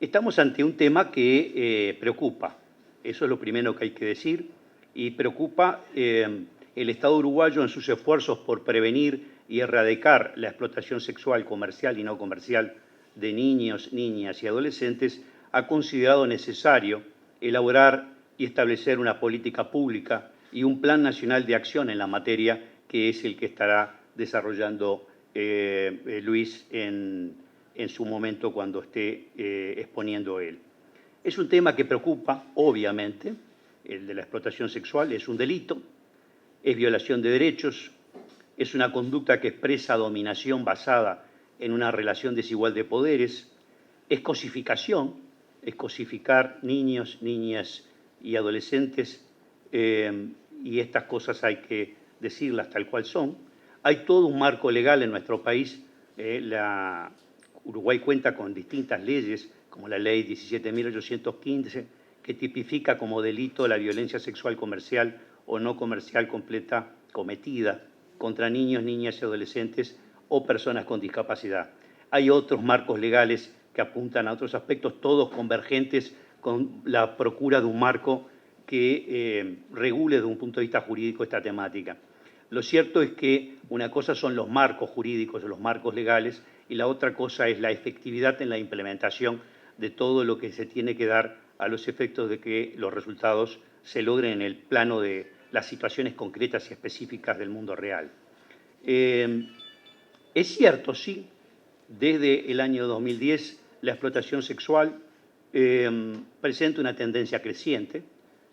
Estamos ante un tema que preocupa, eso es lo primero que hay que decir, y preocupa el Estado uruguayo en sus esfuerzos por prevenir y erradicar la explotación sexual comercial y no comercial de niños, niñas y adolescentes, ha considerado necesario elaborar y establecer una política pública y un plan nacional de acción en la materia, que es el que estará desarrollando Luis en su momento cuando esté exponiendo él. Es un tema que preocupa, obviamente, el de la explotación sexual, es un delito, es violación de derechos, es una conducta que expresa dominación basada en una relación desigual de poderes, es cosificación, es cosificar niños, niñas y adolescentes, y estas cosas hay que decirlas tal cual son. Hay todo un marco legal en nuestro país. Uruguay cuenta con distintas leyes, como la ley 17.815, que tipifica como delito la violencia sexual comercial o no comercial completa cometida contra niños, niñas y adolescentes o personas con discapacidad. Hay otros marcos legales que apuntan a otros aspectos, todos convergentes con la procura de un marco que regule desde un punto de vista jurídico esta temática. Lo cierto es que una cosa son los marcos jurídicos o los marcos legales y la otra cosa es la efectividad en la implementación de todo lo que se tiene que dar a los efectos de que los resultados se logren en el plano de las situaciones concretas y específicas del mundo real. Es cierto, sí, desde el año 2010 la explotación sexual presenta una tendencia creciente,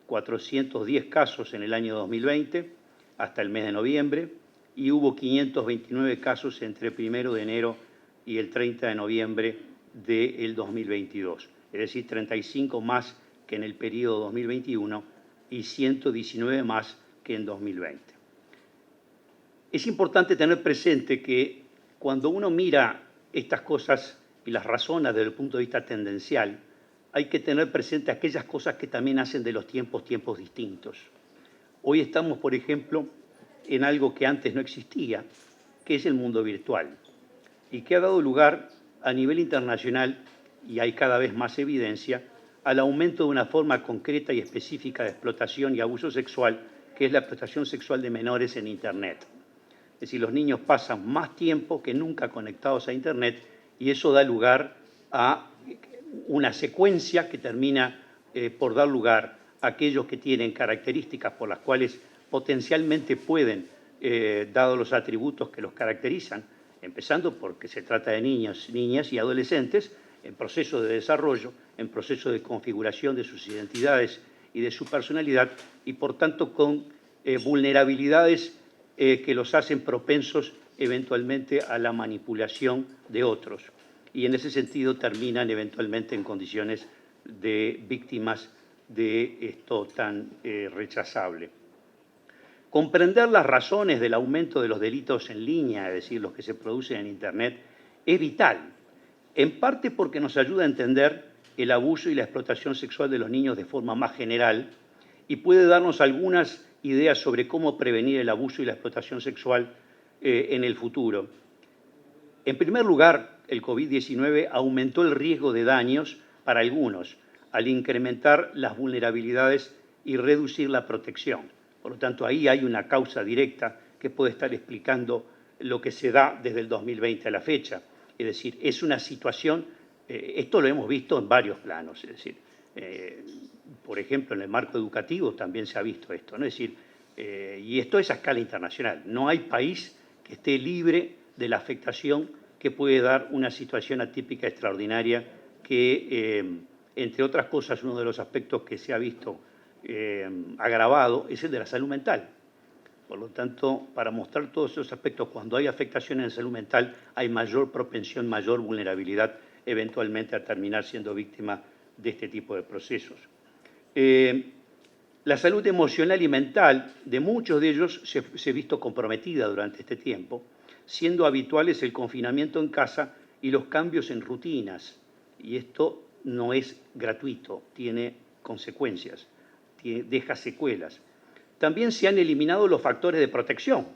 410 casos en el año 2020 hasta el mes de noviembre, y hubo 529 casos entre el 1 de enero y el 30 de noviembre del 2022, es decir, 35 más que en el periodo 2021 y 119 más que en 2020. Es importante tener presente que cuando uno mira estas cosas y las razona desde el punto de vista tendencial, hay que tener presente aquellas cosas que también hacen de los tiempos distintos. Hoy estamos, por ejemplo, en algo que antes no existía, que es el mundo virtual, y que ha dado lugar a nivel internacional, y hay cada vez más evidencia, al aumento de una forma concreta y específica de explotación y abuso sexual, que es la explotación sexual de menores en Internet. Es decir, los niños pasan más tiempo que nunca conectados a Internet y eso da lugar a una secuencia que termina por dar lugar a aquellos que tienen características por las cuales potencialmente pueden, dados los atributos que los caracterizan, empezando porque se trata de niños, niñas y adolescentes en proceso de desarrollo, en proceso de configuración de sus identidades y de su personalidad, y por tanto con vulnerabilidades que los hacen propensos eventualmente a la manipulación de otros. Y en ese sentido terminan eventualmente en condiciones de víctimas de esto tan rechazable. Comprender las razones del aumento de los delitos en línea, es decir, los que se producen en Internet, es vital, en parte porque nos ayuda a entender el abuso y la explotación sexual de los niños de forma más general y puede darnos algunas ideas sobre cómo prevenir el abuso y la explotación sexual en el futuro. En primer lugar, el COVID-19 aumentó el riesgo de daños para algunos al incrementar las vulnerabilidades y reducir la protección. Por lo tanto, ahí hay una causa directa que puede estar explicando lo que se da desde el 2020 a la fecha. Es decir, es una situación, esto lo hemos visto en varios planos, es decir, por ejemplo, en el marco educativo también se ha visto esto, ¿no? Es decir, y esto es a escala internacional. No hay país que esté libre de la afectación que puede dar una situación atípica extraordinaria que, entre otras cosas, uno de los aspectos que se ha visto agravado es el de la salud mental. Por lo tanto, para mostrar todos esos aspectos, cuando hay afectaciones en salud mental, hay mayor propensión, mayor vulnerabilidad eventualmente a terminar siendo víctima de este tipo de procesos. La salud emocional y mental de muchos de ellos se ha visto comprometida durante este tiempo, siendo habituales el confinamiento en casa y los cambios en rutinas. Y esto no es gratuito, tiene consecuencias, deja secuelas. También se han eliminado los factores de protección,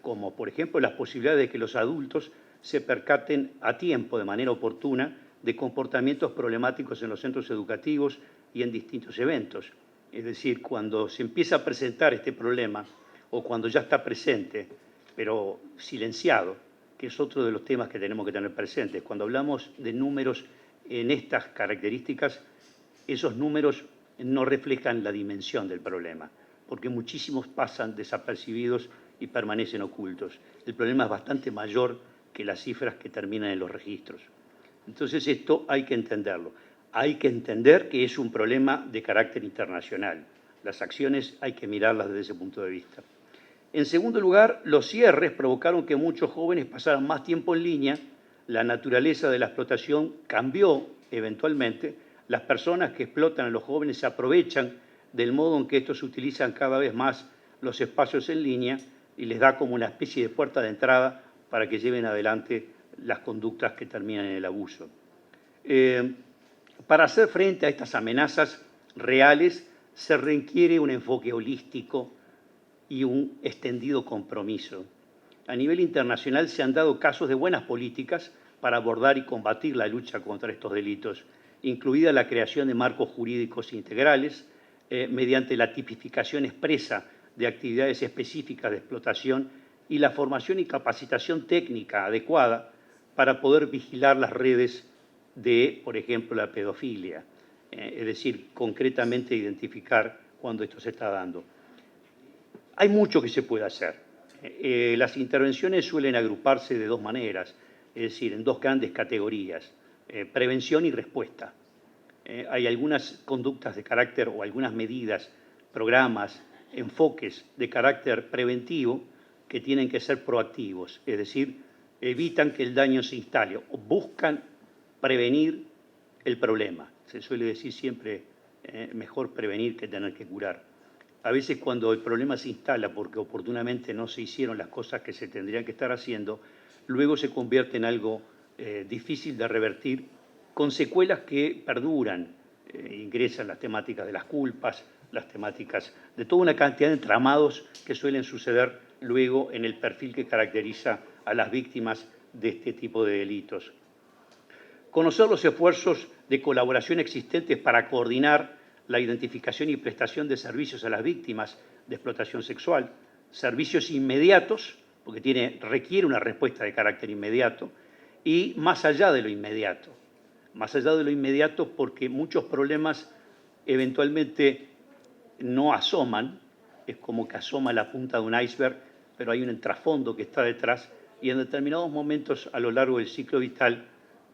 como por ejemplo las posibilidades de que los adultos se percaten a tiempo, de manera oportuna, de comportamientos problemáticos en los centros educativos y en distintos eventos. Es decir, cuando se empieza a presentar este problema o cuando ya está presente, pero silenciado, que es otro de los temas que tenemos que tener presentes. Cuando hablamos de números en estas características, esos números no reflejan la dimensión del problema, porque muchísimos pasan desapercibidos y permanecen ocultos. El problema es bastante mayor que las cifras que terminan en los registros. Entonces esto hay que entenderlo. Hay que entender que es un problema de carácter internacional. Las acciones hay que mirarlas desde ese punto de vista. En segundo lugar, los cierres provocaron que muchos jóvenes pasaran más tiempo en línea. La naturaleza de la explotación cambió eventualmente. Las personas que explotan a los jóvenes se aprovechan del modo en que estos utilizan cada vez más los espacios en línea y les da como una especie de puerta de entrada para que lleven adelante las conductas que terminan en el abuso. Para hacer frente a estas amenazas reales se requiere un enfoque holístico y un extendido compromiso. A nivel internacional se han dado casos de buenas políticas para abordar y combatir la lucha contra estos delitos, incluida la creación de marcos jurídicos integrales mediante la tipificación expresa de actividades específicas de explotación y la formación y capacitación técnica adecuada para poder vigilar las redes de, por ejemplo, la pedofilia, es decir, concretamente identificar cuando esto se está dando. Hay mucho que se puede hacer. Las intervenciones suelen agruparse de dos maneras, es decir, en dos grandes categorías, prevención y respuesta. Hay algunas conductas de carácter o algunas medidas, programas, enfoques de carácter preventivo que tienen que ser proactivos, es decir, evitan que el daño se instale o buscan prevenir el problema. Se suele decir siempre, mejor prevenir que tener que curar. A veces cuando el problema se instala porque oportunamente no se hicieron las cosas que se tendrían que estar haciendo, luego se convierte en algo difícil de revertir, con secuelas que perduran. Ingresan las temáticas de las culpas, las temáticas de toda una cantidad de entramados que suelen suceder luego en el perfil que caracteriza a las víctimas de este tipo de delitos. Conocer los esfuerzos de colaboración existentes para coordinar la identificación y prestación de servicios a las víctimas de explotación sexual, servicios inmediatos, porque requiere una respuesta de carácter inmediato, y más allá de lo inmediato. Más allá de lo inmediato porque muchos problemas eventualmente no asoman, es como que asoma la punta de un iceberg, pero hay un trasfondo que está detrás y en determinados momentos a lo largo del ciclo vital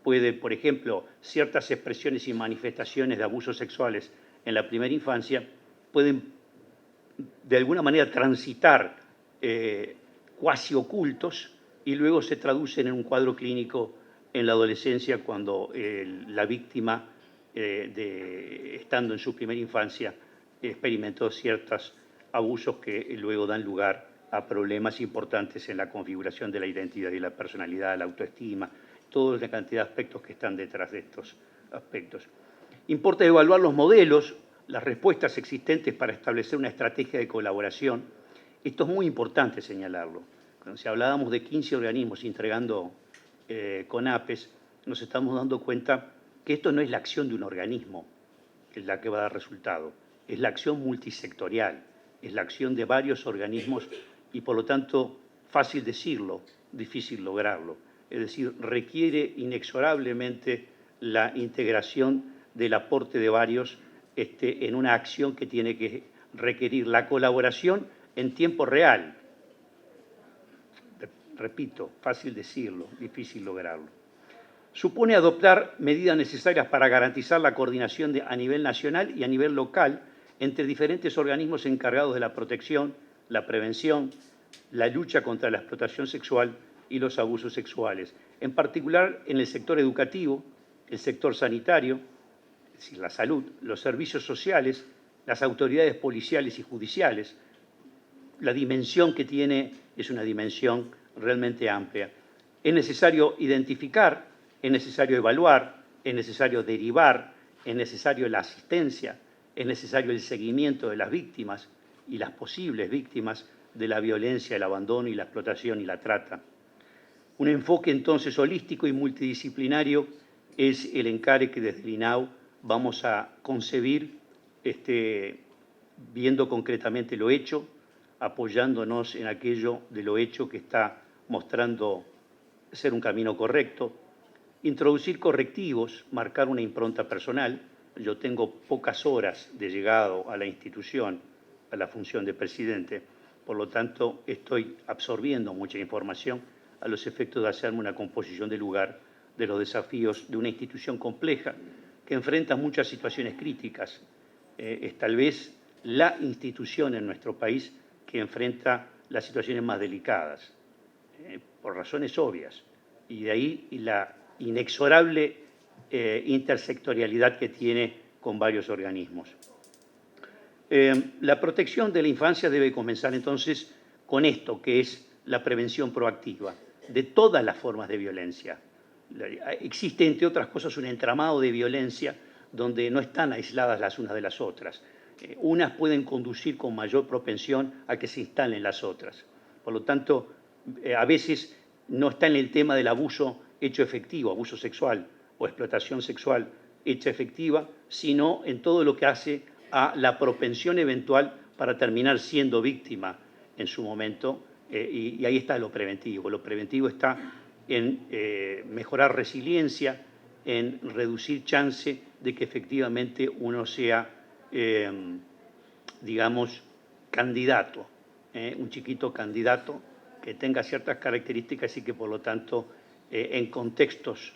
puede, por ejemplo, ciertas expresiones y manifestaciones de abusos sexuales en la primera infancia pueden de alguna manera transitar cuasi ocultos y luego se traducen en un cuadro clínico en la adolescencia cuando la víctima, estando en su primera infancia, experimentó ciertos abusos que luego dan lugar a problemas importantes en la configuración de la identidad y la personalidad, la autoestima, toda la cantidad de aspectos que están detrás de estos aspectos. Importa evaluar los modelos, las respuestas existentes para establecer una estrategia de colaboración. Esto es muy importante señalarlo. Si hablábamos de 15 organismos entregando CONAPES, nos estamos dando cuenta que esto no es la acción de un organismo que es la que va a dar resultado, es la acción multisectorial, es la acción de varios organismos y por lo tanto fácil decirlo, difícil lograrlo. Es decir, requiere inexorablemente la integración del aporte de varios en una acción que tiene que requerir la colaboración en tiempo real. Repito, fácil decirlo, difícil lograrlo. Supone adoptar medidas necesarias para garantizar la coordinación a nivel nacional y a nivel local entre diferentes organismos encargados de la protección, la prevención, la lucha contra la explotación sexual y los abusos sexuales, en particular en el sector educativo, el sector sanitario, es decir, la salud, los servicios sociales, las autoridades policiales y judiciales. La dimensión que tiene es una dimensión realmente amplia. Es necesario identificar, es necesario evaluar, es necesario derivar, es necesario la asistencia, es necesario el seguimiento de las víctimas y las posibles víctimas de la violencia, el abandono y la explotación y la trata. Un enfoque entonces holístico y multidisciplinario es el encare que desde el INAU vamos a concebir, viendo concretamente lo hecho, apoyándonos en aquello de lo hecho que está mostrando ser un camino correcto, introducir correctivos, marcar una impronta personal. Yo tengo pocas horas de llegado a la institución, a la función de presidente, por lo tanto estoy absorbiendo mucha información a los efectos de hacerme una composición de lugar de los desafíos de una institución compleja que enfrenta muchas situaciones críticas. Es tal vez la institución en nuestro país que enfrenta las situaciones más delicadas, por razones obvias, y de ahí la inexorable intersectorialidad que tiene con varios organismos. La protección de la infancia debe comenzar entonces con esto, que es la prevención proactiva de todas las formas de violencia. Existe, entre otras cosas, un entramado de violencia donde no están aisladas las unas de las otras. Unas pueden conducir con mayor propensión a que se instalen las otras. Por lo tanto, a veces no está en el tema del abuso hecho efectivo, abuso sexual o explotación sexual hecha efectiva, sino en todo lo que hace a la propensión eventual para terminar siendo víctima en su momento, y ahí está lo preventivo. Lo preventivo está en mejorar resiliencia, en reducir chance de que efectivamente uno sea, digamos, candidato, un chiquito candidato que tenga ciertas características y que por lo tanto en contextos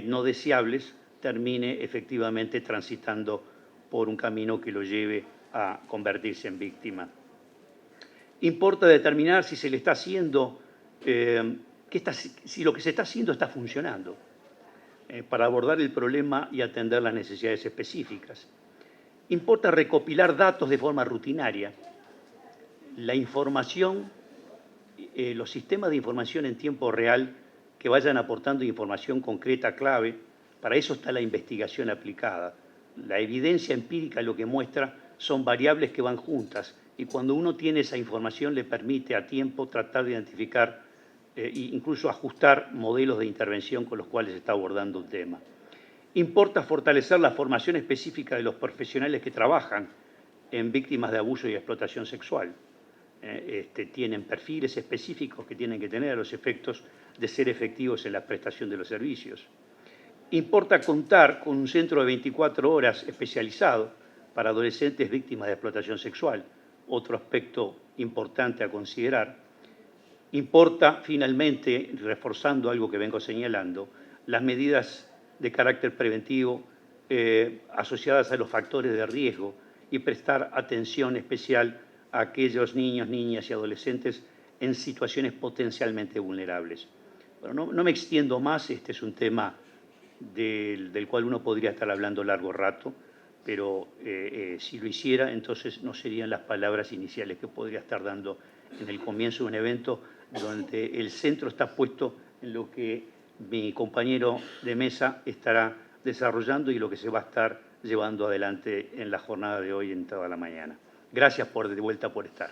no deseables termine efectivamente transitando por un camino que lo lleve a convertirse en víctima. Importa determinar si se le está haciendo, si lo que se está haciendo está funcionando, para abordar el problema y atender las necesidades específicas. Importa recopilar datos de forma rutinaria. La información, los sistemas de información en tiempo real que vayan aportando información concreta, clave, para eso está la investigación aplicada. La evidencia empírica lo que muestra son variables que van juntas y cuando uno tiene esa información le permite a tiempo tratar de identificar e incluso ajustar modelos de intervención con los cuales se está abordando un tema. Importa fortalecer la formación específica de los profesionales que trabajan en víctimas de abuso y explotación sexual. Tienen perfiles específicos que tienen que tener a los efectos de ser efectivos en la prestación de los servicios. Importa contar con un centro de 24 horas especializado para adolescentes víctimas de explotación sexual, otro aspecto importante a considerar. Importa, finalmente, reforzando algo que vengo señalando, las medidas de carácter preventivo asociadas a los factores de riesgo y prestar atención especial a aquellos niños, niñas y adolescentes en situaciones potencialmente vulnerables. Bueno, no me extiendo más, este es un tema del cual uno podría estar hablando largo rato, pero si lo hiciera, entonces no serían las palabras iniciales que podría estar dando en el comienzo de un evento donde el centro está puesto en lo que mi compañero de mesa estará desarrollando y lo que se va a estar llevando adelante en la jornada de hoy en toda la mañana. Gracias de vuelta por estar.